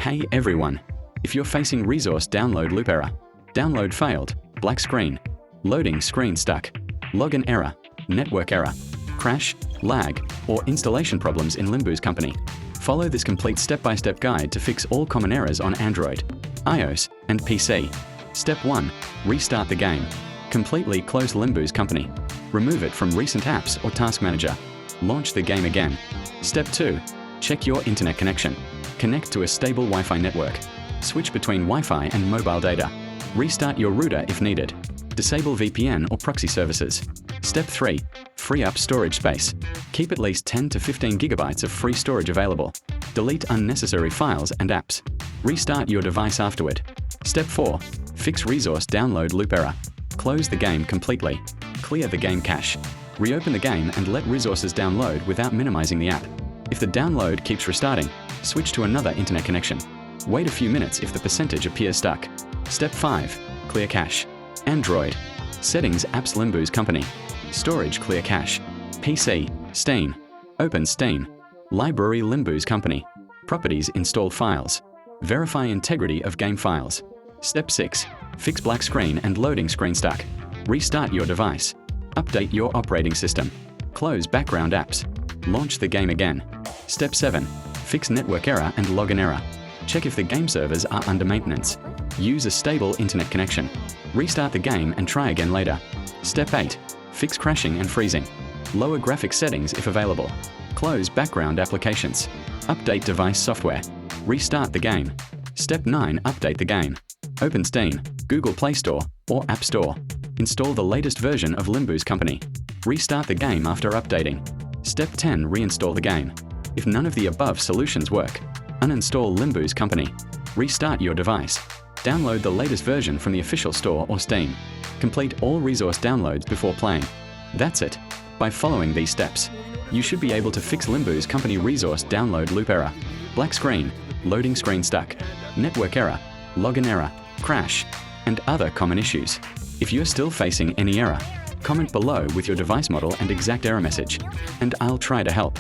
Hey everyone! If you're facing resource download loop error, download failed, black screen, loading screen stuck, login error, network error, crash, lag, or installation problems in Limbus Company, follow this complete step-by-step guide to fix all common errors on Android, iOS, and PC. Step 1. Restart the game. Completely close Limbus Company. Remove it from recent apps or task manager. Launch the game again. Step 2. Check your internet connection. Connect to a stable Wi-Fi network. Switch between Wi-Fi and mobile data. Restart your router if needed. Disable VPN or proxy services. Step 3. Free up storage space. Keep at least 10 to 15 gigabytes of free storage available. Delete unnecessary files and apps. Restart your device afterward. Step 4. Fix resource download loop error. Close the game completely. Clear the game cache. Reopen the game and let resources download without minimizing the app. If the download keeps restarting, switch to another internet connection. Wait a few minutes if the percentage appears stuck. Step 5. Clear cache. Android. Settings apps Limbus Company. Storage clear cache. PC. Steam. Open Steam. Library Limbus Company. Properties install files. Verify integrity of game files. Step 6. Fix black screen and loading screen stuck. Restart your device. Update your operating system. Close background apps. Launch the game again. Step 7. Fix network error and login error. Check if the game servers are under maintenance. Use a stable internet connection. Restart the game and try again later. Step 8. Fix crashing and freezing. Lower graphics settings if available. Close background applications. Update device software. Restart the game. Step 9. Update the game. Open Steam, Google Play Store, or App Store. Install the latest version of Limbus Company. Restart the game after updating. Step 10. Reinstall the game. If none of the above solutions work, uninstall Limbus Company. Restart your device. Download the latest version from the official store or Steam. Complete all resource downloads before playing. That's it. By following these steps, you should be able to fix Limbus Company resource download loop error, black screen, loading screen stuck, network error, login error, crash, and other common issues. If you're still facing any error, comment below with your device model and exact error message, and I'll try to help.